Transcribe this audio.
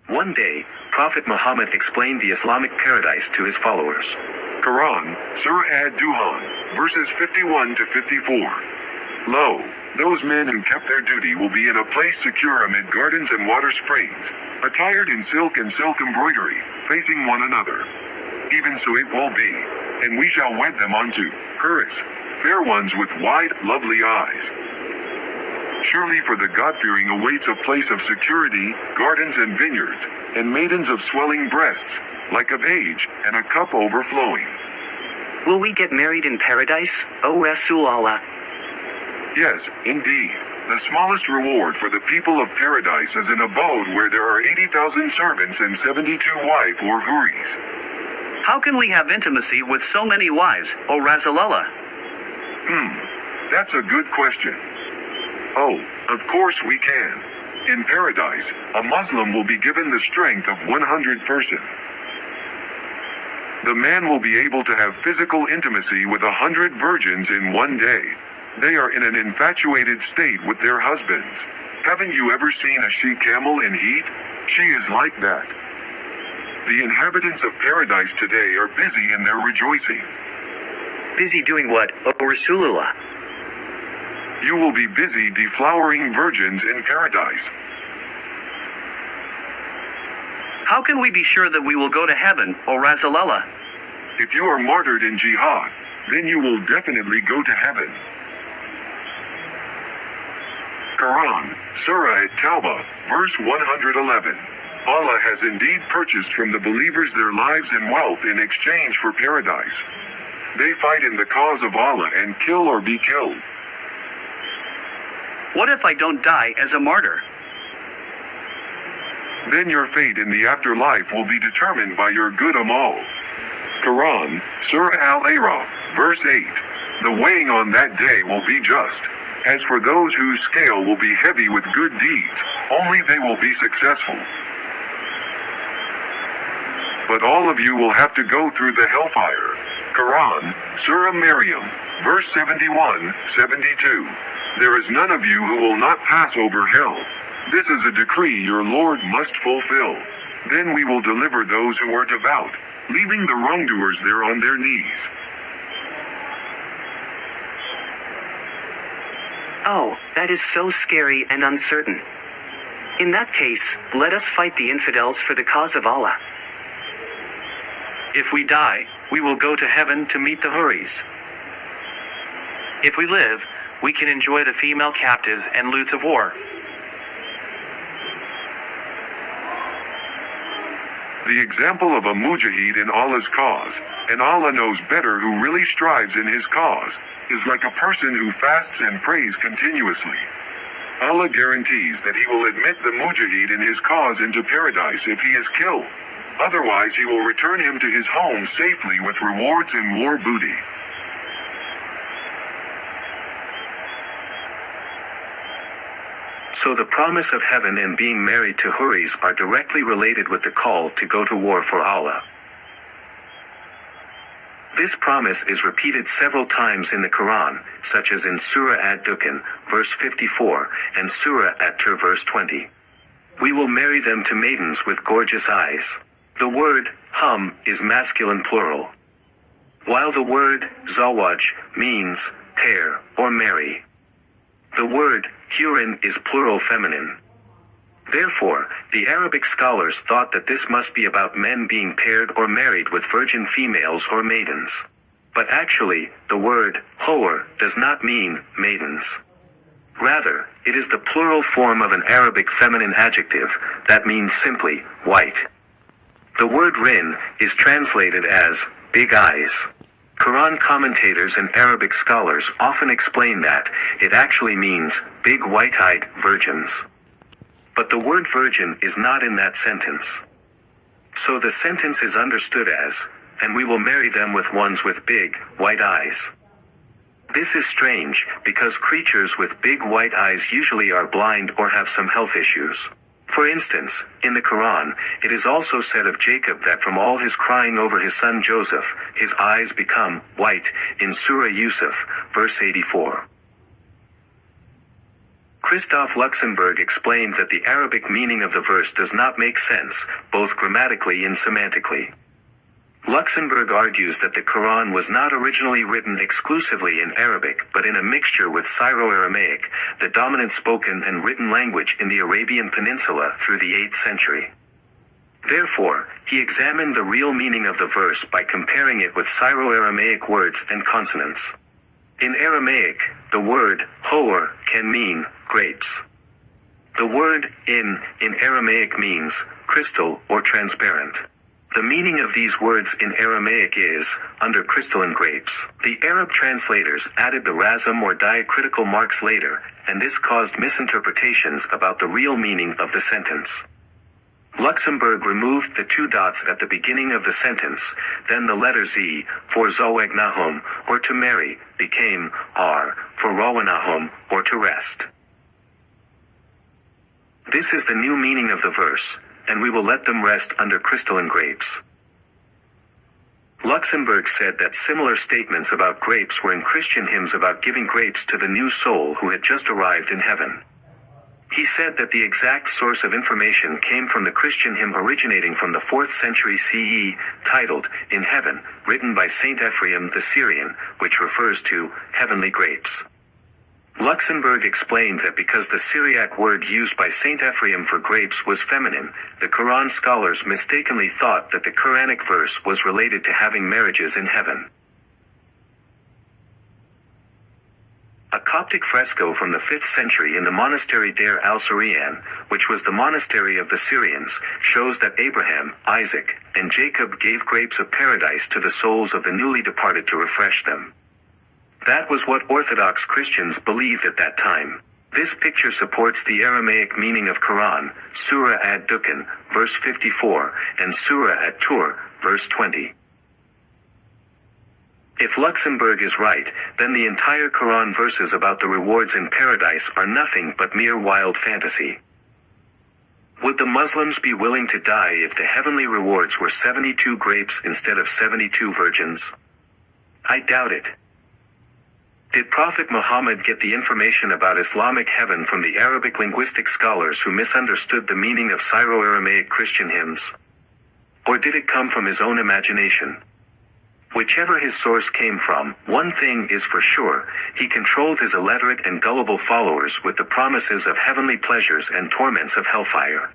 One day, Prophet Muhammad explained the Islamic paradise to his followers. Quran, Surah Ad-Duhan, verses 51 to 54. Lo, those men who kept their duty will be in a place secure amid gardens and water springs, attired in silk and silk embroidery, facing one another. Even so it will be, and we shall wed them unto hers, fair ones with wide, lovely eyes. Surely for the God-fearing awaits a place of security, gardens and vineyards, and maidens of swelling breasts, like of age, and a cup overflowing. Will we get married in paradise, O Rasul Allah? Yes, indeed. The smallest reward for the people of paradise is an abode where there are 80,000 servants and 72 wives or huris. How can we have intimacy with so many wives, O Rasul Allah? That's a good question. Oh, of course we can. In paradise, a Muslim will be given the strength of 100 persons. The man will be able to have physical intimacy with 100 virgins in one day. They are in an infatuated state with their husbands. Haven't you ever seen a she-camel in heat? She is like that. The inhabitants of paradise today are busy in their rejoicing. Busy doing what, O Rasulullah? You will be busy deflowering virgins in paradise. How can we be sure that we will go to heaven, O Rasul Allah? If you are martyred in jihad, then you will definitely go to heaven. Quran, Surah At-Tawbah, verse 111. Allah has indeed purchased from the believers their lives and wealth in exchange for paradise. They fight in the cause of Allah and kill or be killed. What if I don't die as a martyr? Then your fate in the afterlife will be determined by your good amal. Quran, Surah Al-A'raf, verse 8. The weighing on that day will be just. As for those whose scale will be heavy with good deeds, only they will be successful. But all of you will have to go through the hellfire. Quran, Surah Maryam, verse 71, 72. There is none of you who will not pass over hell. This is a decree your Lord must fulfill. Then we will deliver those who are devout, leaving the wrongdoers there on their knees. Oh, that is so scary and uncertain. In that case, let us fight the infidels for the cause of Allah. If we die, we will go to heaven to meet the huris. If we live, we can enjoy the female captives and loots of war. The example of a mujahid in Allah's cause, and Allah knows better who really strives in his cause, is like a person who fasts and prays continuously. Allah guarantees that he will admit the mujahid in his cause into paradise if he is killed. Otherwise he will return him to his home safely with rewards and war booty. So the promise of heaven and being married to huris are directly related with the call to go to war for Allah. This promise is repeated several times in the Quran, such as in Surah Ad-Duhan, verse 54, and Surah At-Tur, verse 20. We will marry them to maidens with gorgeous eyes. The word, is masculine plural, while the word, zawaj, means, pair, or marry. The word, hurin, is plural feminine. Therefore, the Arabic scholars thought that this must be about men being paired or married with virgin females or maidens. But actually, the word, hor, does not mean, maidens. Rather, it is the plural form of an Arabic feminine adjective, that means simply, white. The word rin, is translated as, big eyes. Quran commentators and Arabic scholars often explain that, it actually means, big white-eyed, virgins. But the word virgin is not in that sentence. So the sentence is understood as, and we will marry them with ones with big, white eyes. This is strange, because creatures with big white eyes usually are blind or have some health issues. For instance, in the Quran, it is also said of Jacob that from all his crying over his son Joseph, his eyes become white, in Surah Yusuf, verse 84. Christoph Luxemburg explained that the Arabic meaning of the verse does not make sense, both grammatically and semantically. Luxemburg argues that the Quran was not originally written exclusively in Arabic but in a mixture with Syro-Aramaic, the dominant spoken and written language in the Arabian Peninsula through the 8th century. Therefore, he examined the real meaning of the verse by comparing it with Syro-Aramaic words and consonants. In Aramaic, the word hor can mean grapes. The word in Aramaic means crystal or transparent. The meaning of these words in Aramaic is, under crystalline grapes. The Arab translators added the rasm or diacritical marks later, and this caused misinterpretations about the real meaning of the sentence. Luxemburg removed the 2 dots at the beginning of the sentence, then the letter Z, for Zowagnahum, or to marry, became R, for Rawanahum, or to rest. This is the new meaning of the verse, and we will let them rest under crystalline grapes. Luxemburg said that similar statements about grapes were in Christian hymns about giving grapes to the new soul who had just arrived in heaven. He said that the exact source of information came from the Christian hymn originating from the 4th century CE, titled, In Heaven, written by Saint Ephraim the Syrian, which refers to heavenly grapes. Luxemburg explained that because the Syriac word used by Saint Ephraim for grapes was feminine, the Quran scholars mistakenly thought that the Quranic verse was related to having marriages in heaven. A Coptic fresco from the 5th century in the monastery Deir al-Suriyan, which was the monastery of the Syrians, shows that Abraham, Isaac, and Jacob gave grapes of paradise to the souls of the newly departed to refresh them. That was what Orthodox Christians believed at that time. This picture supports the Aramaic meaning of Quran, Surah ad-Dukhan, verse 54, and Surah at-Tur, verse 20. If Luxemburg is right, then the entire Quran verses about the rewards in paradise are nothing but mere wild fantasy. Would the Muslims be willing to die if the heavenly rewards were 72 grapes instead of 72 virgins? I doubt it. Did Prophet Muhammad get the information about Islamic heaven from the Arabic linguistic scholars who misunderstood the meaning of Syro-Aramaic Christian hymns? Or did it come from his own imagination? Whichever his source came from, one thing is for sure, he controlled his illiterate and gullible followers with the promises of heavenly pleasures and torments of hellfire.